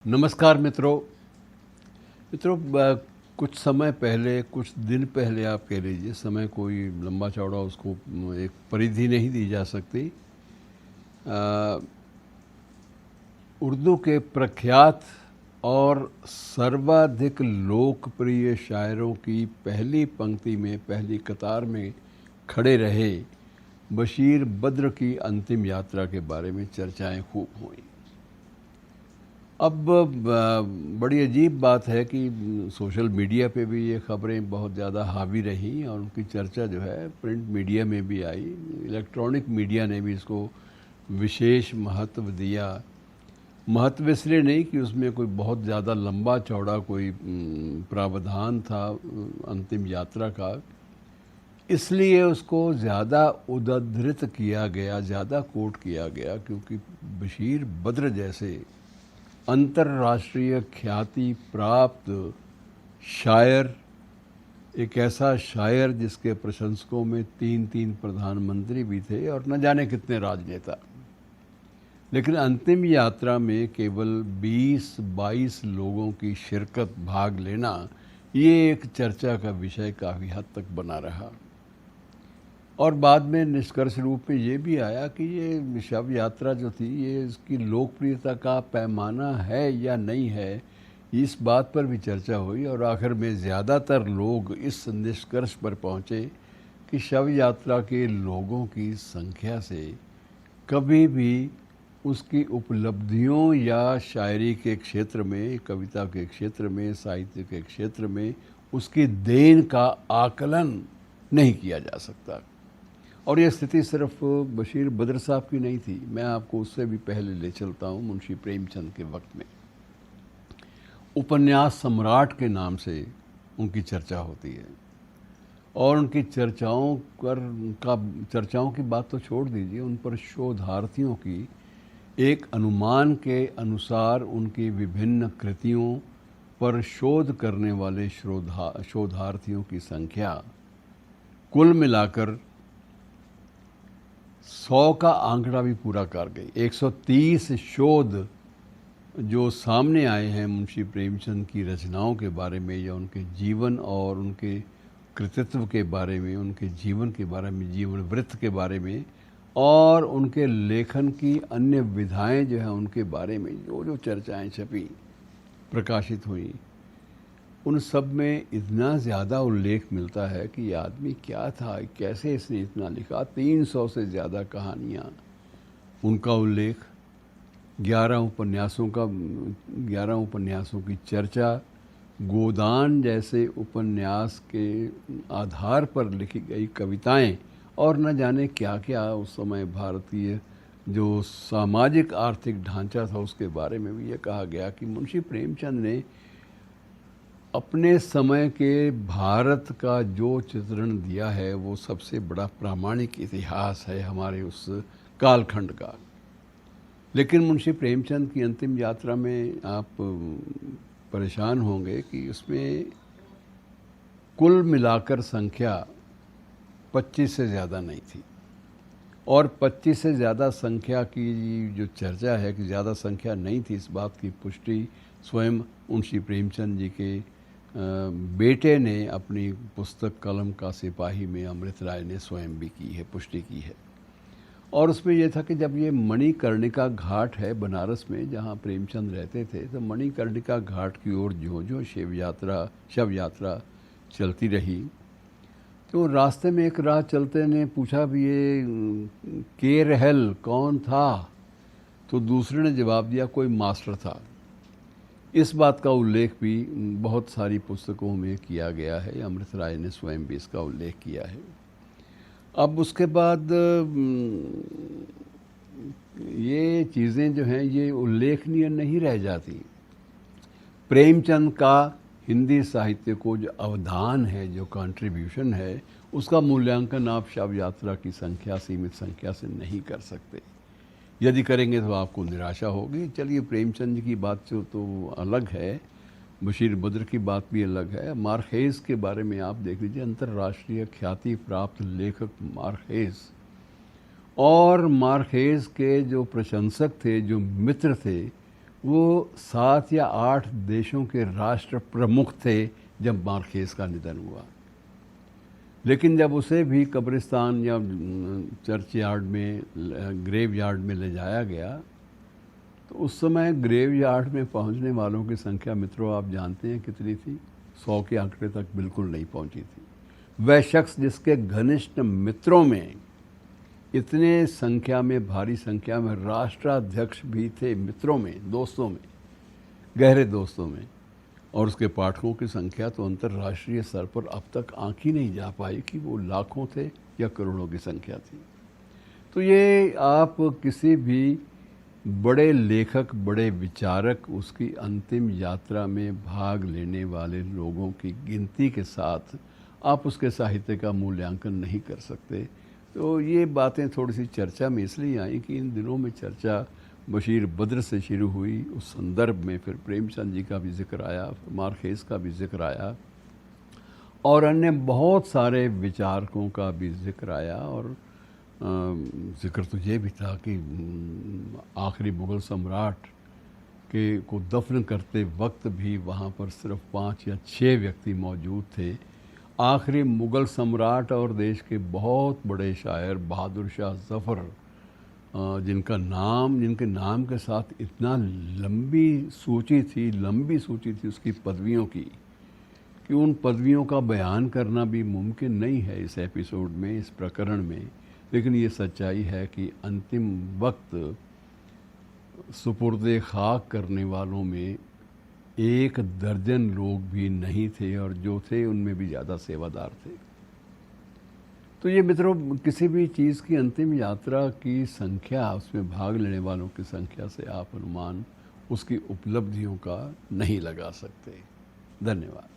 नमस्कार मित्रों, कुछ समय पहले, कुछ दिन पहले आप कह लीजिए, समय कोई लंबा चौड़ा उसको एक परिधि नहीं दी जा सकती। उर्दू के प्रख्यात और सर्वाधिक लोकप्रिय शायरों की पहली पंक्ति में, पहली कतार में खड़े रहे बशीर बद्र की अंतिम यात्रा के बारे में चर्चाएं खूब हुई। अब बड़ी अजीब बात है कि सोशल मीडिया पे भी ये खबरें बहुत ज़्यादा हावी रहीं और उनकी चर्चा जो है प्रिंट मीडिया में भी आई, इलेक्ट्रॉनिक मीडिया ने भी इसको विशेष महत्व दिया। महत्व इसलिए नहीं कि उसमें कोई बहुत ज़्यादा लंबा चौड़ा कोई प्रावधान था अंतिम यात्रा का, इसलिए उसको ज़्यादा उद्धृत किया गया, ज़्यादा कोट किया गया, क्योंकि बशीर बद्र जैसे अंतर्राष्ट्रीय ख्याति प्राप्त शायर, एक ऐसा शायर जिसके प्रशंसकों में तीन प्रधानमंत्री भी थे और न जाने कितने राजनेता, लेकिन अंतिम यात्रा में केवल 20-22 लोगों की शिरकत, भाग लेना, ये एक चर्चा का विषय काफ़ी हद तक बना रहा। और बाद में निष्कर्ष रूप में ये भी आया कि ये शव यात्रा जो थी, ये इसकी लोकप्रियता का पैमाना है या नहीं है, इस बात पर भी चर्चा हुई। और आखिर में ज़्यादातर लोग इस निष्कर्ष पर पहुँचे कि शव यात्रा के लोगों की संख्या से कभी भी उसकी उपलब्धियों या शायरी के क्षेत्र में, कविता के क्षेत्र में, साहित्य के क्षेत्र में उसकी देन का आकलन नहीं किया जा सकता। और यह स्थिति सिर्फ बशीर बद्र साहब की नहीं थी। मैं आपको उससे भी पहले ले चलता हूँ मुंशी प्रेमचंद के वक्त में। उपन्यास सम्राट के नाम से उनकी चर्चा होती है और उनकी चर्चाओं की बात तो छोड़ दीजिए, उन पर शोधार्थियों की एक अनुमान के अनुसार उनकी विभिन्न कृतियों पर शोध करने वाले शोधार्थियों की संख्या कुल मिलाकर 100 का आंकड़ा भी पूरा कर गई। 130 शोध जो सामने आए हैं मुंशी प्रेमचंद की रचनाओं के बारे में, या उनके जीवन और उनके कृतित्व के बारे में, उनके जीवन के बारे में, जीवन वृत्त के बारे में, और उनके लेखन की अन्य विधाएं जो हैं उनके बारे में जो चर्चाएं छपी, प्रकाशित हुई, उन सब में इतना ज़्यादा उल्लेख मिलता है कि ये आदमी क्या था, कैसे इसने इतना लिखा। 300 से ज़्यादा कहानियाँ, उनका उल्लेख, 11 उपन्यासों की चर्चा, गोदान जैसे उपन्यास के आधार पर लिखी गई कविताएं, और न जाने क्या क्या उस समय भारतीय जो सामाजिक आर्थिक ढांचा था उसके बारे में भी ये कहा गया कि मुंशी प्रेमचंद ने अपने समय के भारत का जो चित्रण दिया है वो सबसे बड़ा प्रामाणिक इतिहास है हमारे उस कालखंड का। लेकिन मुंशी प्रेमचंद की अंतिम यात्रा में आप परेशान होंगे कि उसमें कुल मिलाकर संख्या 25 से ज़्यादा नहीं थी। और 25 से ज़्यादा संख्या की जो चर्चा है कि ज़्यादा संख्या नहीं थी, इस बात की पुष्टि स्वयं मुंशी प्रेमचंद जी के बेटे ने अपनी पुस्तक कलम का सिपाही में अमृत राय ने स्वयं भी की है, पुष्टि की है। और उसमें यह था कि जब ये मणिकर्णिका घाट है बनारस में जहाँ प्रेमचंद रहते थे, तो मणिकर्णिका घाट की ओर जो शव यात्रा चलती रही, तो रास्ते में एक राह चलते ने पूछा भी ये के रहल कौन था, तो दूसरे ने जवाब दिया कोई मास्टर था। इस बात का उल्लेख भी बहुत सारी पुस्तकों में किया गया है, अमृत राय ने स्वयं भी इसका उल्लेख किया है। अब उसके बाद ये चीज़ें जो हैं ये उल्लेखनीय नहीं रह जाती। प्रेमचंद का हिंदी साहित्य को जो अवदान है, जो कंट्रीब्यूशन है, उसका मूल्यांकन आप शव यात्रा की संख्या, सीमित संख्या से नहीं कर सकते। यदि करेंगे तो आपको निराशा होगी। चलिए, प्रेमचंद की बात तो अलग है, बशीर बद्र की बात भी अलग है। मार्केस के बारे में आप देख लीजिए, अंतर्राष्ट्रीय ख्याति प्राप्त लेखक मार्केस, और मार्केस के जो प्रशंसक थे, जो मित्र थे, वो 7 या 8 देशों के राष्ट्र प्रमुख थे जब मार्केस का निधन हुआ। लेकिन जब उसे भी कब्रिस्तान या चर्च यार्ड में, ग्रेव यार्ड में ले जाया गया, तो उस समय ग्रेव यार्ड में पहुंचने वालों की संख्या मित्रों आप जानते हैं कितनी थी? 100 के आंकड़े तक बिल्कुल नहीं पहुंची थी। वह शख्स जिसके घनिष्ठ मित्रों में इतने संख्या में, भारी संख्या में राष्ट्राध्यक्ष भी थे, मित्रों में, दोस्तों में, गहरे दोस्तों में, और उसके पाठकों की संख्या तो अंतर्राष्ट्रीय स्तर पर अब तक आंक ही नहीं जा पाई कि वो लाखों थे या करोड़ों की संख्या थी। तो ये आप किसी भी बड़े लेखक, बड़े विचारक, उसकी अंतिम यात्रा में भाग लेने वाले लोगों की गिनती के साथ आप उसके साहित्य का मूल्यांकन नहीं कर सकते। तो ये बातें थोड़ी सी चर्चा में इसलिए आई कि इन दिनों में चर्चा बशीर बद्र से शुरू हुई, उस संदर्भ में फिर प्रेमचंद जी का भी जिक्र आया, मार्केस का भी जिक्र आया, और अन्य बहुत सारे विचारकों का भी जिक्र आया। और जिक्र तो ये भी था कि आखिरी मुग़ल सम्राट के को दफन करते वक्त भी वहाँ पर सिर्फ 5 या 6 व्यक्ति मौजूद थे। आखिरी मुग़ल सम्राट और देश के बहुत बड़े शायर बहादुर शाह ज़फ़र, जिनके नाम के साथ इतना लंबी सूची थी उसकी पदवियों की, कि उन पदवियों का बयान करना भी मुमकिन नहीं है इस एपिसोड में, इस प्रकरण में। लेकिन ये सच्चाई है कि अंतिम वक्त सुपुर्दे खाक करने वालों में 1 दर्जन लोग भी नहीं थे, और जो थे उनमें भी ज़्यादा सेवादार थे। तो ये मित्रों, किसी भी चीज़ की अंतिम यात्रा की संख्या, उसमें भाग लेने वालों की संख्या से आप अनुमान उसकी उपलब्धियों का नहीं लगा सकते। धन्यवाद।